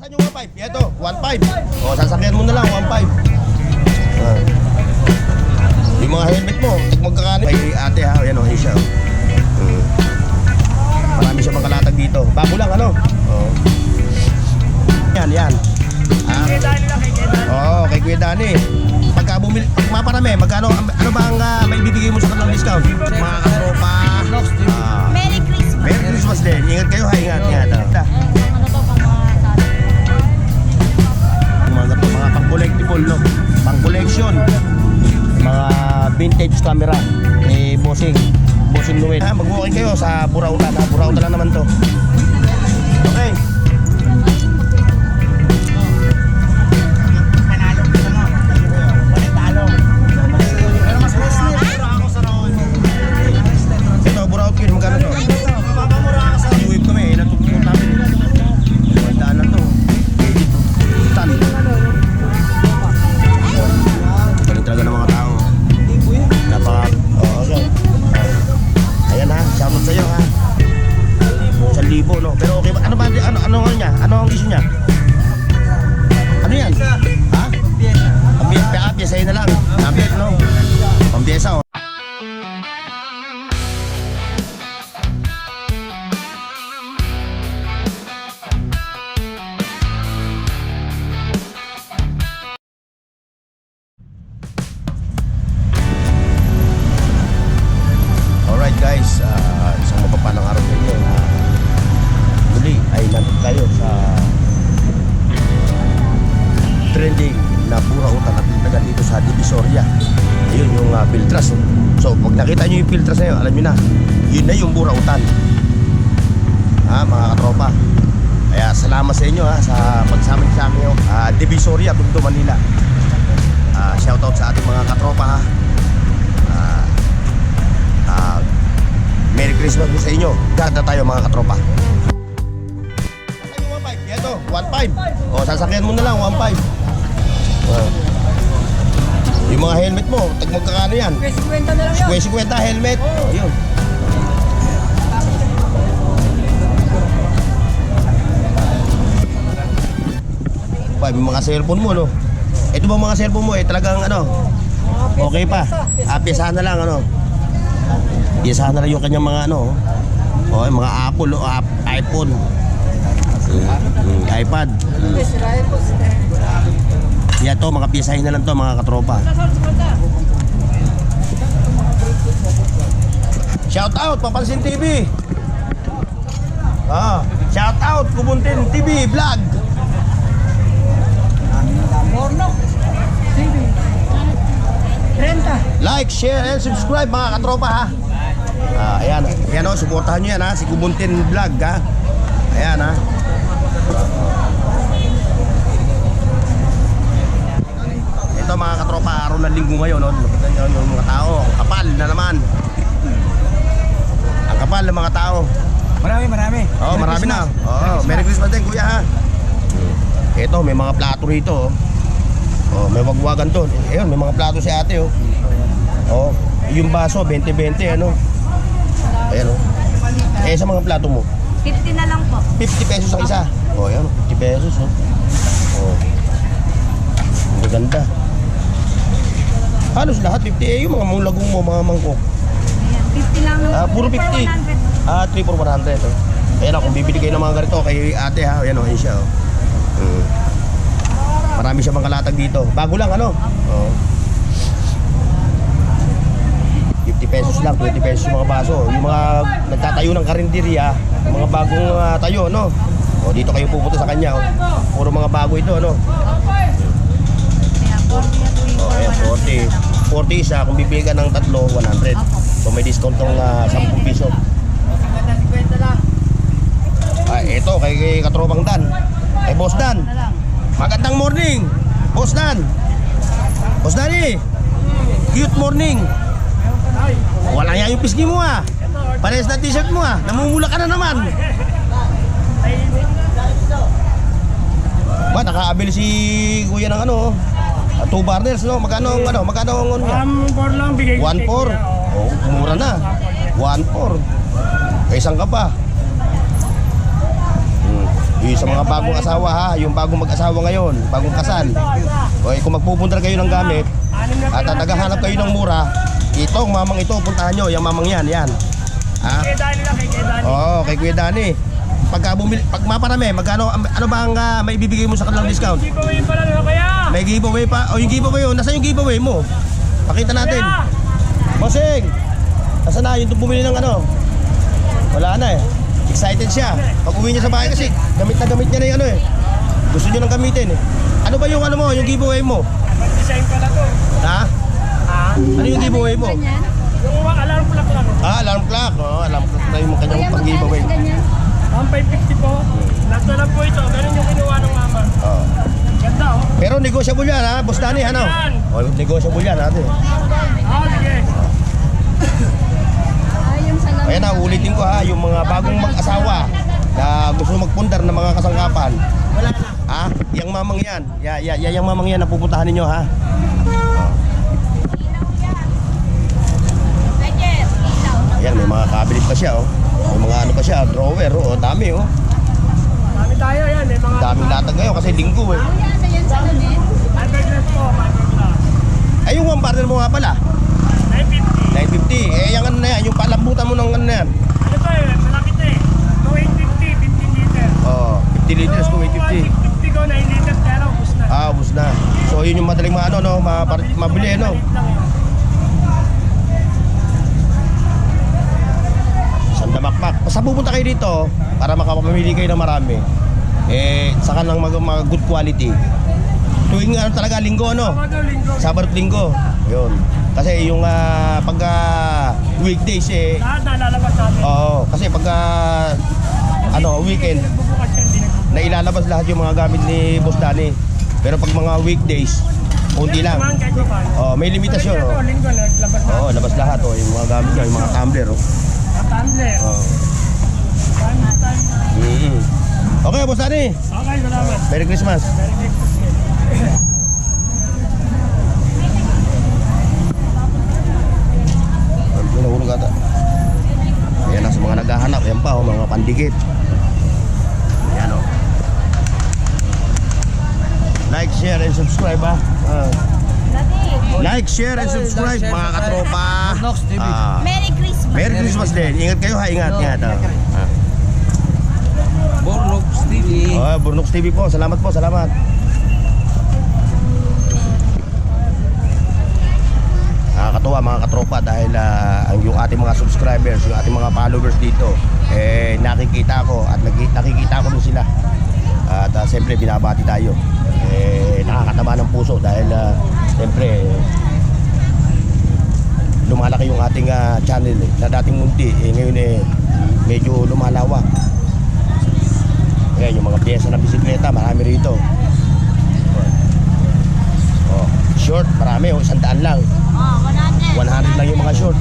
Saan yung 1.5? Ito, 1.5. O, sasakyan mo na lang, 1.5. Yung mga helmet mo, magkakanin. May ate ha, yan o, siya. Marami siya makalatag dito. Bago lang, ano? Yan, yan. Oo, kay Kuya Dani. Pagka maparami, magkano, ano ba ang may bibigay mo sa kanilang discount? Mga katropa. Merry Christmas. Merry Christmas din. Ingat kayo ha, ingat. Mga pang-collectible, no? Pang-collection. Mga vintage camera. Bossing Noel. Mag-walking kayo sa Burautan. Burautan lang naman to. Okay. Ito, Burautan. Magkano to? Iwip kami. Natutulong namin. Magdaan lang to. Tan. Galing talaga ng mga tao. Ayan ha, shoutout sa'yo ha. 1,000 no? Pero okay ba? Ano ba? Ano niya? Ano ang issue niya? Ano yan? Ha? Piyesa na lang. Piyesa no? Pampiesa o. Guys, isang mapapalang araw sa inyo na muli ay nandun tayo sa trending na Burautan at taga dito sa Divisoria. Ayun yung Piltras. So pag nakita nyo yung Piltras na yun, alam nyo na, yun na yung Burautan, mga katropa. Kaya salamat sa inyo sa pagsama sa akin Divisoria, Tondo, Manila. Shoutout sa ating mga katropa Merry Christmas po sa inyo. Ganda tayo mga katropa. Saan yung 1.5? Ito, 1.5. O, sasakyan mo na lang, 1.5. Yung mga helmet mo, magkakano yan? 50 na lang yun. 50 helmet. O, yun. May mga cellphone mo, no? Ito ba mga cellphone mo, talagang ano? Okay pa. Piyasahan na lang, ano? Piyasahan na lang yung kanyang mga ano, mga Apple, iPhone, iPad. Yan to, mga piyasahin na lang to mga katropa. Shout out Papansin TV. Shout out Kubuntin TV Vlog. Bornok TV. 30. Like, share, and subscribe mga katropa ha. Ayan, suportahan nyo yan ha, si Kubuntin Vlog ha. Ayan ha. Ito mga katropa, araw ng linggo ngayon, no? Yung mga tao, ang kapal na naman. Ang kapal ng mga tao. Marami. Marami na. Merry Christmas din kuya ha. Ito, may mga plato rito. May wagwagan doon. Ayun, may mga plato si ate yung baso 20-20 ano. Ayan sa mga plato mo 50 na lang po. 50 pesos ang isa. Ayan 50 pesos ang ganda. Halos lahat 50 yung mga mulagong mo, mga mangkok. Ayan, 50 lang nung. Puro 50. 3 for 100 Ayan kung bibili kayo ng mga ganito kay ate ha. Ayan ayan siya Marami siya makalatag dito. Bago lang ano? 50 pesos lang, 20 pesos yung mga baso. Yung mga nagtatayo ng karinderya, yung mga bagong tayo, no? Dito kayo pupunta sa kanya. Puro mga bago ito, no? Ayan, 40 isa. Kung bibili ka ng tatlo, 100. So may discount ng 10 piso. Ito, kay Katropang Dan. Kay Boss Dan. Magandang morning, Boss Dan. Boss Dani, cute morning. Wala yan yung pisngi mo Parehas na t-shirt mo namumula ka na naman. Nakaabili si kuya ng 2 burners no? Magkano ang 1.4 lang bigay ko. 1.4? Mura na. 1.4. Isang ka pa. Yung sa mga bagong asawa ha, yung bagong mag-asawa ngayon, bagong kasal. O kung magpupunta kayo ng gamit at naghahanap kayo ng mura, itong mamang ito, puntahan nyo, yung mamang yan, yan. Ha? Kay Dani lang, kay Dani. Oo, kay Kuya Dani. Pag maparami, magkano, ano ba ang maibibigay mo sa kanilang discount? Giveaway pala na kaya. May giveaway pa. O yung giveaway yun, nasaan yung giveaway mo? Pakita natin. Kaya. Bossing! Nasaan na? Yung bumili ng ano? Wala na eh. Excited siya. Pag uwi niya sa bahay kasi, gamit na gamit niya na yung ano eh. Gusto niya nang gamitin eh. Ano ba yung ano mo, yung giveaway mo? Mag-design pala to. Ha? Ha? Ano yung giveaway mo? Ganyan. Yung alarm clock lang. Alarm clock. Oh, alarm clock na yung kanyang Kuya, pang-giveaway. magkano sa ganyan? Ang 550 po. Lato lang po ito. Ganun yung kinuha ng mama. Oh. Ganda oh. Pero negosyable yan ha, Boss Danny, ano? Oh, negosyable yan natin. Sige. Yung salamin. Kaya na, ulitin ko ha, yung mga bagong mag-asawa na gusto magpundar ng mga kasangkapan. Wala na. Ha? Yang mamang yan. Yang mamang yan na pupuntahan ninyo ha. Ayan, may mga cabinet pa siya oh. May mga ano pa siya, drawer oh. Dami oh. Dami tayo yan. May mga Daming latag ngayon kasi linggo eh. Kuya, sa yan salamin. fiberglass po. Fiberglass. Ay, yung one partner mo nga pala. 950. 950. Eh, yung ano na yan, yung palambutan mo ng ano na yan. Ano to eh? Malaki to eh. 2850, 15 liter. Oh, 50 liters to 850. 650 ko, 9 liters pero ubus na. Ah, ubus na. So, yun yung madaling ano, no? Mabili, no? Maliit lang yun. Sandamakmak. Basta pupunta kayo dito para makapamili kayo ng marami. Eh, saka lang mga good quality. Tuwing ano talaga, linggo, ano? Sabado, linggo. Sabat at linggo. Yun. Kasi yung pagka weekdays eh, Lahat na lalabas natin. oo. Kasi pagka ano, weekend, Nagbubukas yan, hindi nagbubukas. na ilalabas lahat yung mga gamit ni Boss Danny. Pero pag mga weekdays, konti lang. Naman, kahit pa paano. Oh, may limitasyon, Pero oh. ito, linggo, naglabas na. Oo, labas lahat, oh. Yung mga gamit niya, yung mga tumbler, oh. Tumbler. Oo. Time. Mm-hmm. Okay, Boss Danny. Okay, salamat. Merry Christmas. Very good. Ano nahulog ata? Ayan na sa mga naghahanap. Ayan pa, oh, mga pandikit. Ayan, oh. Like, share, and subscribe, ha? Like, share, and subscribe, mga katropa. Ah, Merry Christmas. Merry Christmas din. Ingat kayo, ha? Ingat, ingat. Oh. Borlox TV. Oh, Burnox TV po. Salamat po, salamat. Nakakatuwa mga katropa dahil yung ating mga subscribers, yung ating mga followers dito, eh nakikita ko at nakikita ko din sila. At siyempre binabati tayo. Eh nakakataba ng puso dahil siyempre lumalaki yung ating channel na dating munti, ngayon medyo lumalawak. Ayan, yung mga pyesa ng bisikleta, marami rito. Oh, short, marami, 100 lang. 100 lang yung mga short.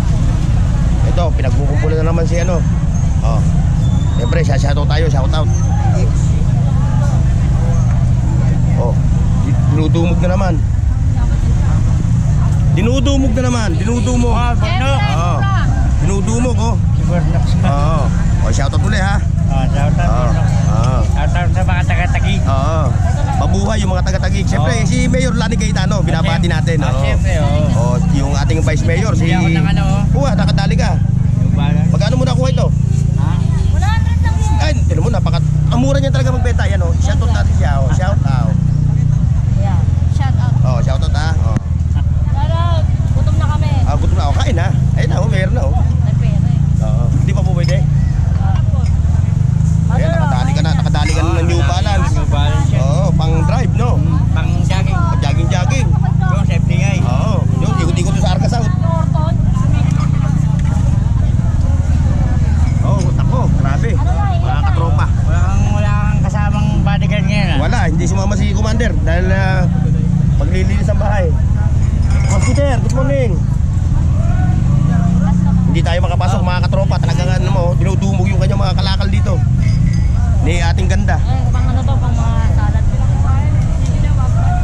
Ito, pinagkukumpulan na naman si ano. Oh. Siyempre, shoutout tayo, shoutout. Oh, dinudumog na naman. Dinudumog na naman, dinudumog. Oh, dinudumog, oh. Oo. Oh, shoutout ulit ha. Oo. Oo. Shoutout sa mga taga-tagi. Oo. Mabuhay yung mga taga-Taguig. Siyempre, si Mayor Lani Cayetano, binabati natin. Oo. Siyempre, Oh, yung ating Vice Mayor, si... Hindi ako ng ano, Kuha, nakadali ka. Yung baga. Magkano mo nakuha ito? 100 lang yan. Ay, tinan mo, ang mura niya talaga magbenta. Yan, oh. Shoutout natin siya, oh. Shout out. Yeah. Shout out. Oh, shoutout ha. Oh. Shoutout. Gutom na kami. Gutom na ako. Kain na. Ayun na, oh. Meron na, oh. Nagpera eh. Oo. Hindi pa po pwede. Ayan, nakadali ka na ng New Balance. New Balance yan. Oo, pang drive, no? Pang jogging. Jogging. Yung safety nga eh. Oo. Yung ikot-ikot sa Arca South. Norton. Oo, tako. Grabe. Mga katropa. Wala kang kasamang bodyguard ngayon ah. Wala, hindi sumama si Commander dahil maglilinis ang bahay. Commander, good morning. Hindi tayo makapasok mga katropa. Talagang ano mo, dinudumog yung kanyang mga kalakal dito. Ni ating ganda. Pang ano to, pang mga salad.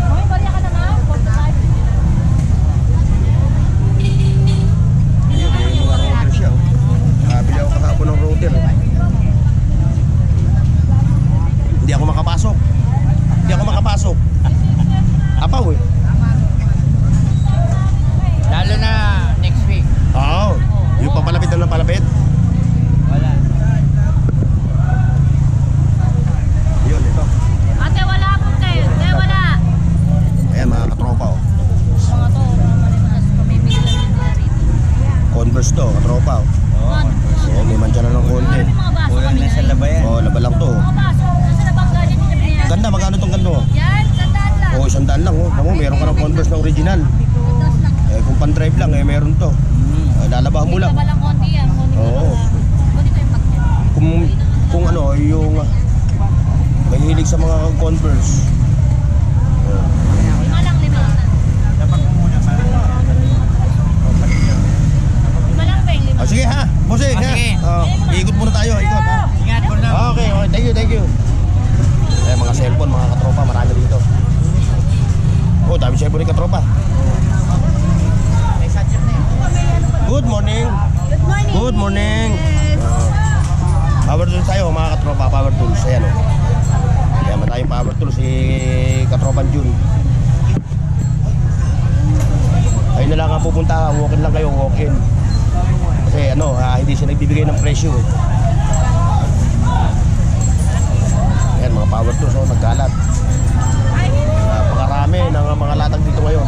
Mami, bariya ka na na. 45. Ayun, may mga router siya. Nakabili ako kahapon ng router. Hindi ako Hindi ako makapasok. Apaw eh. Lalo na next week. Oo. Yung papalapit na ng palapit. Wala. Yun, ito. Ate, wala po kayo. Ate, wala. Ayan mga katropa oh. Mga to, mga malimas. Pamimigil lang nila rito. Converse to, katropa oh. Oo. Ayan, may mancha na ng konti. May mga baso Kulang kami na sa na. labayan. Oh, laba lang to. Mga baso. Nasa labang ganyan din sabi niya. Ganda, magkano tong gando? Yan, tandaan lang. Oo, 100 lang oh. Tamo, meron ka ng Converse na original. Tandaan lang. Eh, kung pan-drive lang, eh, meron to. Lalabahan mo lang. Taba lang konti yan. Konti Oo. Konti ko yung packet. Kung ano, yung may hilig sa mga Converse. Lima lang, lima. Dapat mo muna para Lima lang ba yung lima? Ah, sige ha, bossing ha. Sige. Ikot muna tayo, ikot ha. ingat ko na. Okay, okay, thank you, thank you. Eh, mga cellphone, mga katropa, marami dito. Oh, dami cellphone ni katropa. May sadya na yun. Good morning. Good morning. Good morning. Power tools tayo, mga katropa, power tools. Ayan o. Ayan, matayong power tools si katropan Jun. Ayun na lang ang pupunta, walk-in lang kayo, walk-in. Kasi ano, hindi siya nagbibigay ng presyo eh. Ayan, mga power tools, oh, nagkalat. Napakarami ng mga latag dito ngayon.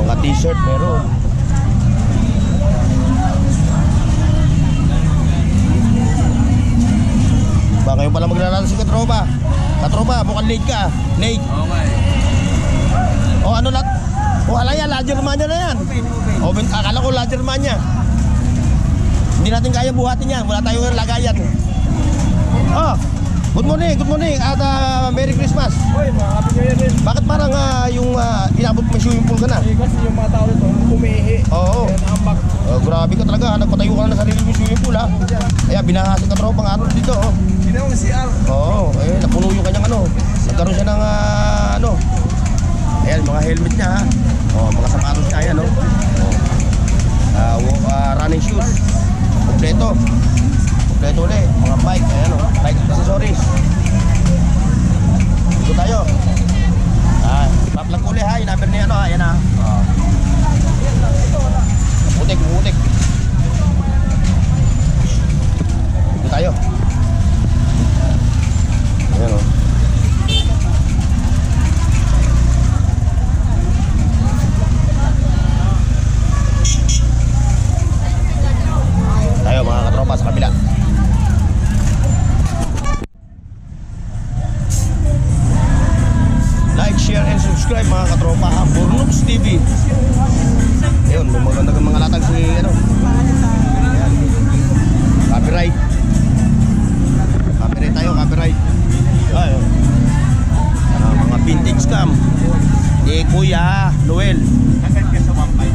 Mga t-shirt meron. Ba kayo pala maglalaro si Katropa? Katropa, mukhang late ka. Late. Okay. O ano lat? O alaya, La Germania na yan. Open, akala ko La Germania. Hindi natin kaya buhatin yan. Wala tayong lagayan. Oh, good morning at Merry Christmas. Uy, mga Happy New Year din. Bakit parang yung inabot mo swimming pool ka na? Eh, kasi yung mga tao nito, umihi. Oo. Kaya naambak. Grabe ka talaga, nagpatayo ka na ng sarili mong swimming pool ha. Kaya binahasa ka tropang araw dito oh. Sino yung CR? Oo, napuno yung kanyang ano. Nagkaroon siya ng ano. Ayan, mga helmet niya ha. Oh, mga sapatos niya ayan oh. Running shoes. Kompleto. Kompleto ulit. Mga bike, ayan oh. Bike accessories. Dito tayo. Paplag ulit ha, yung number niya ano ha. Ayan ha. Putik. Dito tayo. Ayan o. Tayo mga katropa sa kabila. Like, share, and subscribe mga katropa ha. Burnox TV. Ayun, may magandang mga latag si ano. Ayan. Copyright. Copyright tayo, copyright. Ayun. Mga vintage cam. Ni Kuya Noel. Agad ka sa 1.5.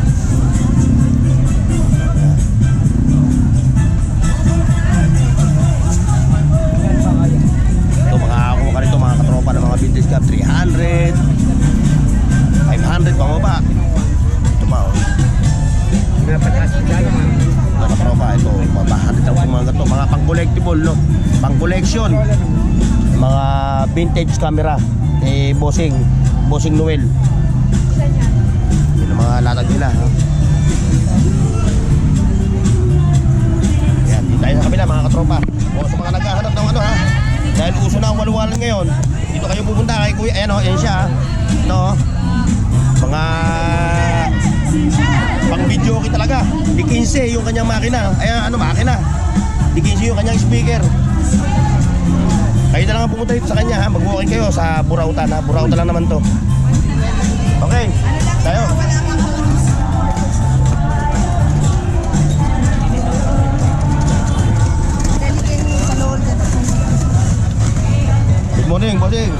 Ito makakakuha ka rito mga katropa ng mga vintage cam. 300 500 pangaba. Ito pa oh. Mga katropa, ito mabahalit ang mga ganito. Mga pang-collectible no. Pang-collection. Mga vintage camera ni Bossing Noel. Yun ang mga latag nila ha. Ayan, dito tayo sa kabila mga katropa. O sa mga naghahanap ng ano ha. Dahil uso na ang walwalan ngayon, dito kayo pupunta kay Kuya. Ayan o, ayan siya ha. Ito o. Mga pang video okay talaga. Di 15 yung kanyang makina. Ayan ano makina. Di 15 yung kanyang speaker. Kayo na lang ang pumunta dito sa kanya ha. Mag-walking kayo sa Burautan ha. Burautan lang naman to. Okay, tayo. Good morning, bossing.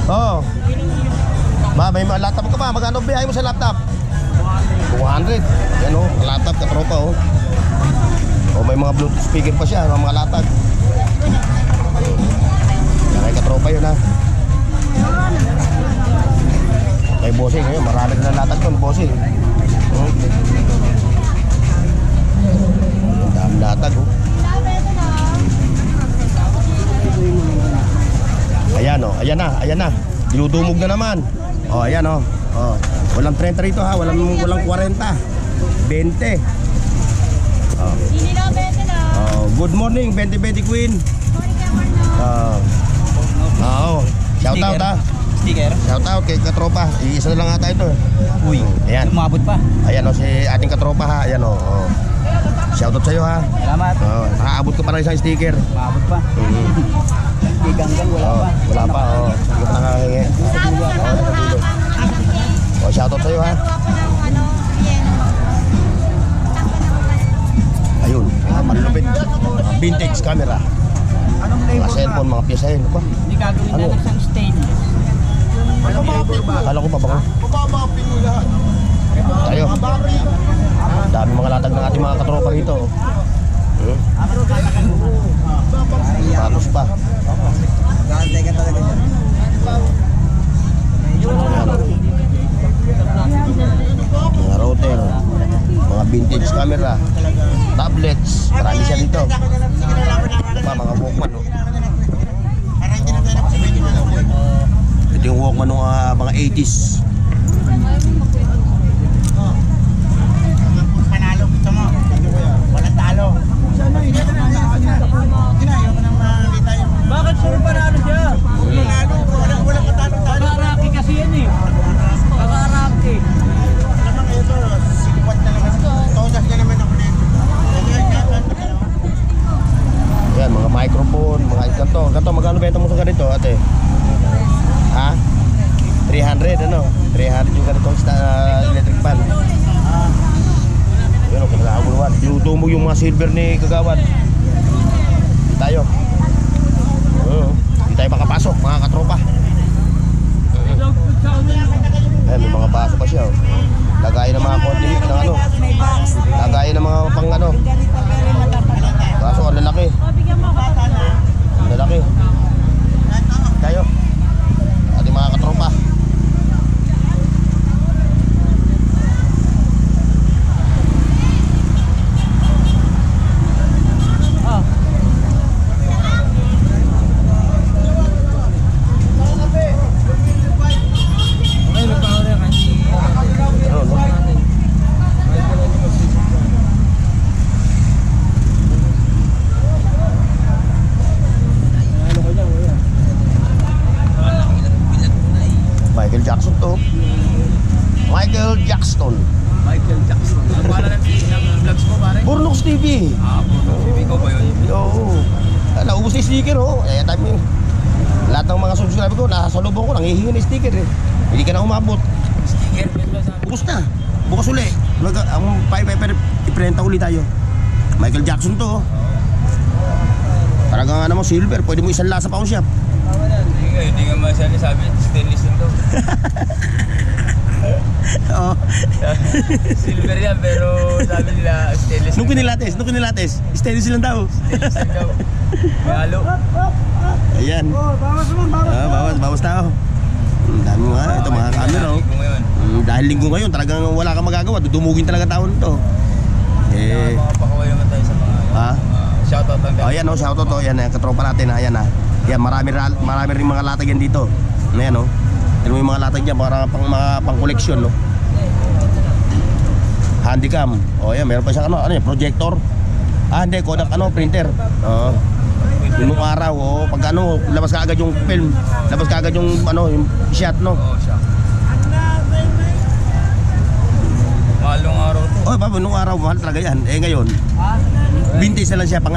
Oh. May laptop ka ba? Magkano biyahe mo sa laptop? 200. Yan oh, laptop katropa oh. Oh, may mga Bluetooth speaker pa siya, mga latag. Yan ay katropa yun ha. bossing. Ngayon, marami na latag doon, bossing. Ang dami latag, oh. Ayan, oh. Ayan na. Dinudumog na naman. Oh, ayan, oh. Oh. Walang 30 rito, ha. Walang 40. 20. Oh. Oh, good morning, 20 Queen. Oo. Shout out, ha. Sticker. Shout out kay katropa. Iisa na lang ata ito. Uy, Ayan. umabot pa. Ayan, oh, si ating katropa, ha. Ayan, oh. Oh. Shout out sa'yo, ha. Salamat. Oh, nakaabot ka pa ng isang sticker. Umabot pa. Ganggang wala Oh, pa. wala pa, oh. Hindi pa nakahingi. Oh, shout out sa'yo, ha. Ayun, malulupit. Vintage camera. Anong Mga flavor ba? cellphone, mga pyesa yun. Ba? Hindi gagawin Ano? natin isang stainless. Anong flavor ba? Akala ko pa ba? Tayo. Dami mga latag ng ating mga katropa rito. Patos pa. Gantay ka talaga dyan. Mga router, mga vintage camera, tablets, marami siya dito. Pa, mga Walkman, no? Ito yung Walkman ng mga 80s. Panalo gusto mo. Walang talo. Bakit sure panalo siya? Panalo, walang katalo-talo. Kakaraki kasi yan eh. Kakaraki. Alam mo ito, sikwat na naman. Todas na naman ako dito. Yan, mga microphone, mga ganito, magkano benta mo sa ganito, ate? Ha? 300, ano? 300 yung ganitong electric fan. Yun, okay, nakakuluan. Luto mo yung mga silver ni Kagawad. Di tayo. Di tayo makapasok, mga katropa. Ayan, may mga baso pa siya, oh. Lagayin ng mga konti ng ano. Lagayin ng mga pang ano. Kaso, ang lalaki. Ang lalaki. Tayo. Ating mga katropa. Ano, no? Michael Jackson to. Michael Jackson. Michael Jackson. Ano pala ng vlogs mo pare? Burnox TV. Ikaw ba yun? Oo. Naubos na yung sticker, oh. Eh, time lahat ng mga subscriber ko, nasa lubong ko, nangihingi ng sticker, eh. Hindi ka na umabot. Sticker. Ubus na. Bukas uli. Ang iprenta uli tayo. Michael Jackson to, oh. Talagang ano mo, silver. Pwede mo isang lasa pa akong shop. Hindi nga masabi stainless lang daw. Oo. Silver yan pero sabi nila stainless. Nung kinilates, stainless lang daw. Stainless lang daw. May halo. Ayan. Bawas tao. Dami mga, ito mga camera, oh. Linggo ngayon. Dahil linggo ngayon, talagang wala kang magagawa. Dudumugin talaga taon to. Eh, Mga pakaway naman tayo sa mga ha? shoutout lang tayo. Oh, ayan, oh, shoutout to. Ayan, katropa natin, ayan, ha. Yan, marami rin mga latag yan dito. Ayan, oh. Tignan mo yung mga latag dyan, para pang koleksyon, no. Handycam. Oh, ayan, meron pa siyang ano yan, projector. Hindi, Kodak, printer. Oo. Nung araw, oh, pag labas ka agad yung film, labas ka agad yung yung shot, no. Oo, siya. Malong araw to. Oh, baba, nung araw, mahal talaga yan. Eh, ngayon, vintage na lang siya pang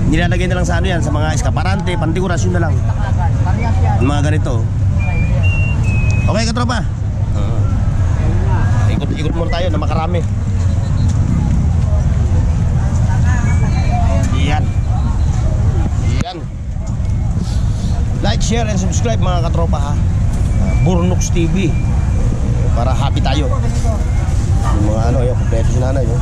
nilalagay na lang sa yan, sa mga eskaparante, pantigurasyon na lang. Yung mga ganito. Okay, katropa. Ikot muna tayo na makarami. Yan. Like, share, and subscribe mga katropa, ha. Burnox TV. Para happy tayo. Yung mga yung kompleto si nanay, no?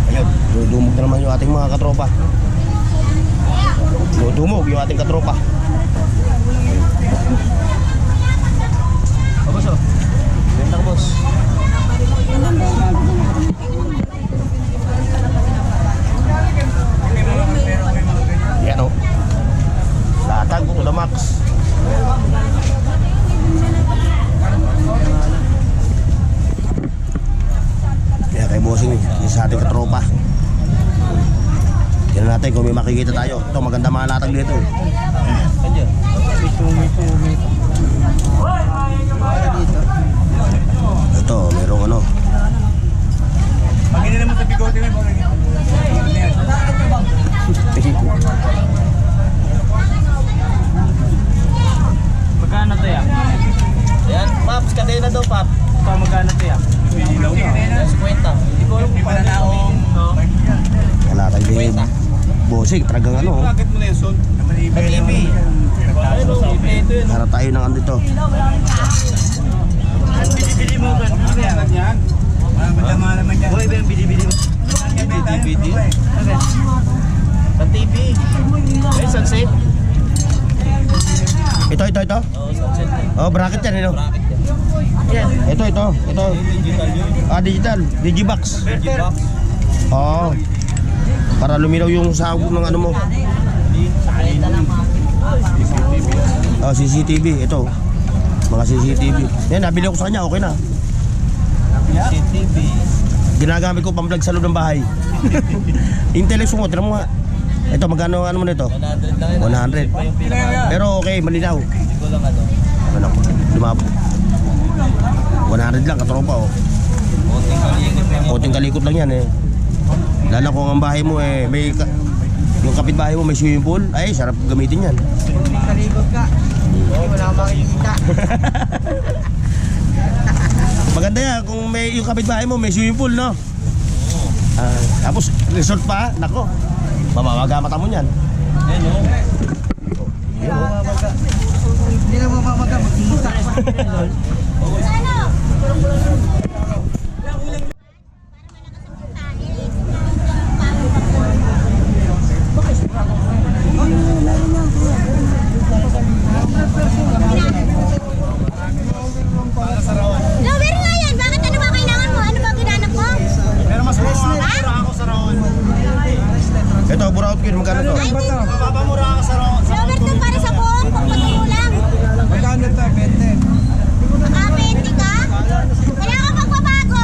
Ayun, dumog na naman yung ating mga katropa. Dumog yung ating katropa. Digibox. Kaya kay bossing, yung sa ating katropa. Tignan natin kung may makikita tayo. Ito, maganda mga latag dito. Ito, merong ano. Pag hindi naman sa bigote mo, Magkano to yan? Yan, Paps, kadena daw, Pap. Ito, magkano to yan? 50. Hindi ko alam kung paano na akong... Latag din. Bossing, talagang ano. bakit mo na yung son? TV. Ayun, ito yun. Harap tayo ng ano dito. Bili mo ba? Ano yan? Madama naman yan. Buhay ba yung bili-bili mo? DVD? Sa TV. Ay, sunset. Ito. Oo, sunset. Oh, bracket yan, ano? Bracket yan. Ito. Digital yun. Digital. Digibox. Digibox. Oo. Para luminaw yung sahog ng ano mo. Oh, CCTV. Ito. Mga CCTV. Yan, nabili ko sa kanya. Okay na. CCTV. Ginagamit ko pang vlog sa loob ng bahay. Intellectual mo. Tira mo nga. Ito, magkano ano mo nito? 100 lang yun. 100. Pa yung pinaka. Pero okay, malinaw. Hindi ko lang ano. Ano ko? Lumabo. 100 lang, katropa oh. Konting kaligit lang. Konting kalikot lang yan eh. Lalo kung ang bahay mo eh, yung kapitbahay mo may swimming pool, ay sarap gamitin yan. Kalikot ka. Hindi mo na makikita. Maganda yan kung may yung kapitbahay mo may swimming pool, no? Tapos resort pa, nako. Mamawaga mata mo niyan. Ayun, oh. Hindi na mamamaga, magkikita. Lover nga yan! Bakit ano ba kailangan mo? Ano ba ginanap mo? Pero mas Ha? ako sa Raon. Ito, buraot ko yun, magkano to? Ay, hindi. Mababamura ako sa Raon. Lover to para sa buhok. Kung patulo lang. Magkano to? 20. Nakapente ka? Kaya ka magbabago?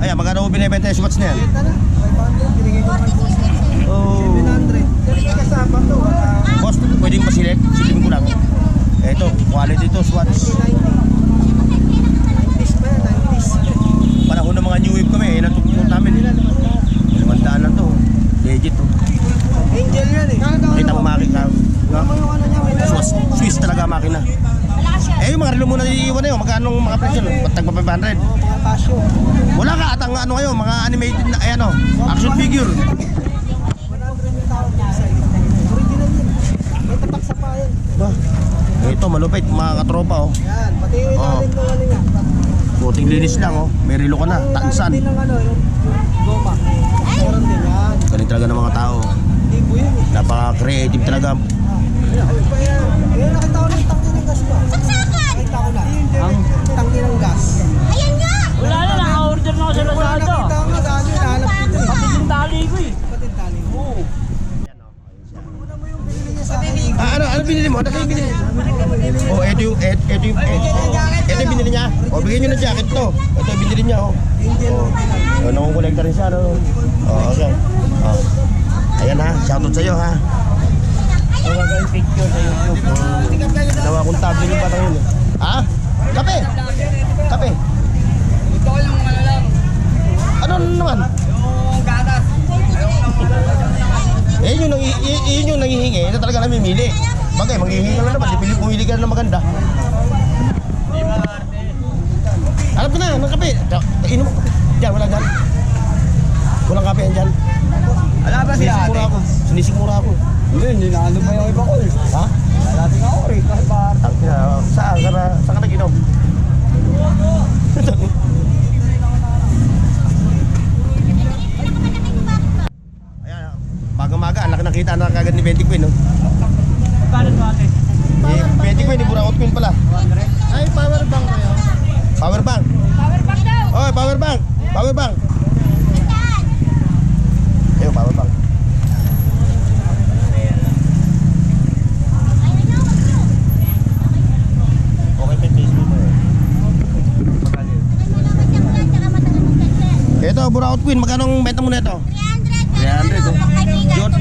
Ayan, magkano mo binibenta yung swatch na yan? 46 Oh. 100. Kasama to. Boss, pwedeng pasilip? Silipin ko lang. Ito, quality to, swatch. Panahon ng mga new wave kami, natutulog namin. Limandaan lang to. Legit to. Angel yan eh. Kita mo makina. Swiss talaga makina. Wala ka siya. Eh, yung mga relo muna iiwan na yun. Magkano ang mga presyo? Tagpa 500. Wala ka atang ano ngayon, mga animated na, ano, action figure. Ba? Ito, malupit, mga katropa, oh. Yan, pati yung Oo. ilalim ng ano niya. Puting linis lang, oh. May relo ka na, tansan. Hindi ng ano, yung goma. Meron din yan. Galing talaga ng mga tao. Hindi po yun eh. Napaka-creative talaga. Ano pa yan? Yung nakita ko ng tangki ng gas ba? Saksakan! Nakita ko na. Ang tangki ng gas. Ayan nga! Wala na, naka-order na ako sa Wala Lazada. nakita ko nga, dami nahanap dito eh. Pati yung tali ko eh. Pati tali mo. Oo. Una mo yung binili niya sa akin. Ano binili mo? Ano kayo binili? Oh, ito yung binili niya. Oh, bigyan nyo ng jacket to. Ito yung binili niya, oh. Oh, nangungulikta rin siya, no? Oh, okay. Oh. Ayan ha, shoutout sa'yo ha. Gagawin picture sa YouTube. Nawa kong tablet yung batang yun eh. Ha? Kape! Kape! Ito yung ano lang. Ano naman? Yung gatas. Eh, yun yung nangihingi. Ito talaga namimili. Bagay, manghihingi ka lang naman. Pumili ka na ng maganda. Alam ko na, ng kape. Inom mo. Diyan, wala dyan. Walang kape yan dyan. Wala ba si ate? Sinisigmura ako. Hindi na ano pa yung iba ko eh. Ha? Dati nga ako eh. Kahit ba? Saan ka nag-inom? Ayan, maga-maga, ang laki nakita na kagad ni Betty Queen, no? Magkano to ate? Eh, Betty Queen, ni Buraot Queen pala. Ay, power bank kayo. Power bank. Power bank daw! Oy, power bank. Power bank. Ayun, power bank. Queen, magkano ang benta mo na ito? 300 oh.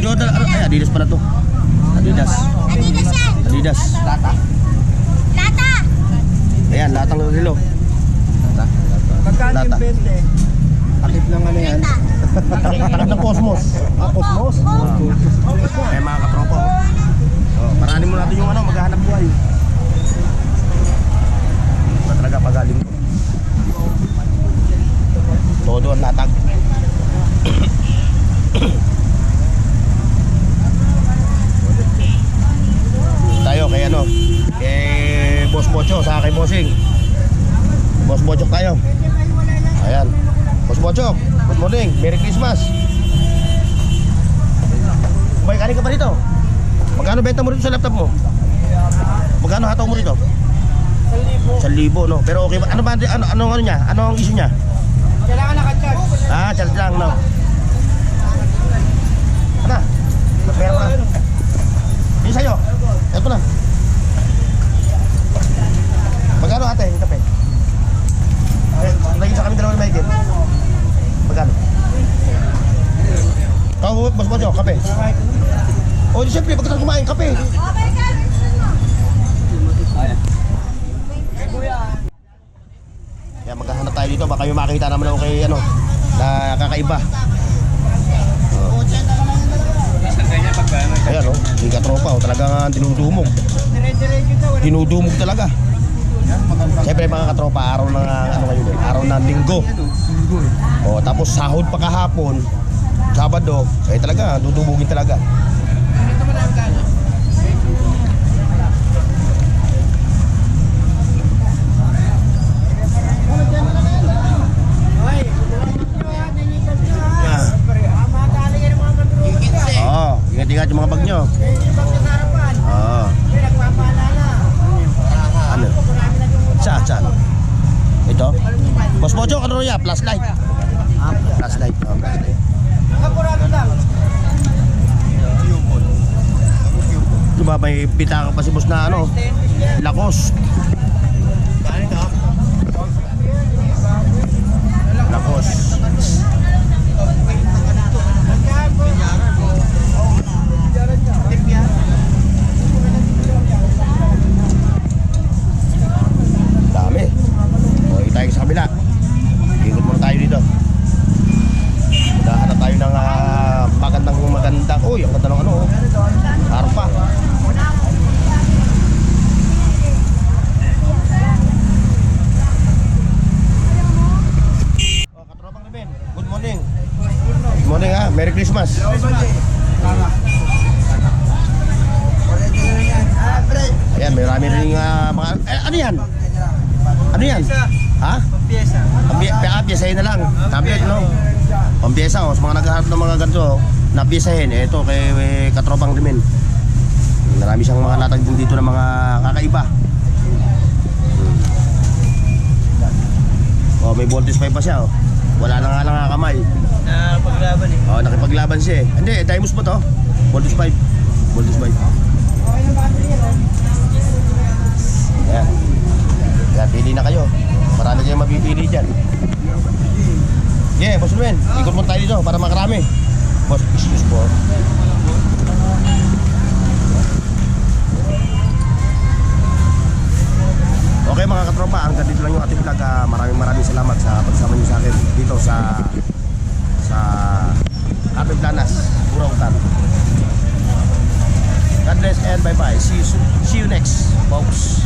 Jordan, ay Adidas pala to. Adidas. Adidas. Lata. Ayan, latang relo. Magkano Lata. yung 20? Akit ng ano yan? Takip ng Cosmos. Cosmos? Eh mga katropa. Paranin mo natin yung ano, maghahanap buhay. Ba talaga pagaling ko. Todo ang latag. Tayo kay ano? Kay Boss Bocho, sa kay Bossing. Boss Bocho tayo. Ayan. Boss Bocho, good morning. Merry Christmas. May kanin ka pa dito? Magkano benta mo rito sa laptop mo? Magkano hataw mo rito? 1,000, no? Pero okay ba? Ano ba? Ano niya? Ano ang issue niya? Kailangan naka-charge. Charge lang, no? Ano? Pera pa. Hindi sa'yo. Ito na. Magkano ate yung kape? Lagi sa kami dalawa ni Michael. Magkano? Ikaw, Boss Bocho, kape. O, di siyempre, pagkatapos kumain, kape. Kaya maghahanap tayo dito, baka yung makita naman ako kay ano, na kakaiba. Ayan o, yung katropa o, talagang dinudumog. Dinudumog talaga. Siyempre mga katropa, araw ng ano ngayon eh, araw ng linggo. O, tapos sahod pa kahapon, Sabado, eh talaga, dudumugin talaga. Oo, ingat-ingat yung mga bag nyo. Oo. Ano? Saan? Ito? Boss Bojo, ano ya? Flashlight. Flashlight. Oh, flashlight. Diba may pitaka pa si boss na ano? Lakos. Lakos. Dami. O, tayo sa kabila. Ikot muna tayo dito. Maghahanap tayo ng magandang. Uy, ang ganda ng ano. Harpa. Oh, katropang Ruben. Good morning. Good morning ha. Merry Christmas. Ayan, may marami rin mga... ano yan? Ano yan? Ha? Piyesa na lang. Tablet, no? Pampiesa, sa mga naghahanap ng mga ganito, napiesahin. Ito kay katropang Ruben. Marami siyang mga latag din dito ng mga kakaiba. Oh, may voltage 5 pa siya, oh. Wala na nga lang nga kamay. Nakapaglaban eh. Oh, nakipaglaban siya eh. Hindi, Dimos ba to? Voltage 5. Voltage 5. Ayan. Kaya pili na kayo. Marami kayong mapipili dyan. Yeah, Boss Ruben. Ikot mo tayo dito para makarami. Boss, excuse po. Okay mga katropa, hanggang dito lang yung ating vlog. Maraming salamat sa pagsama niyo sa akin dito sa Ating Planas, Burautan. God bless and bye bye. See you next, folks.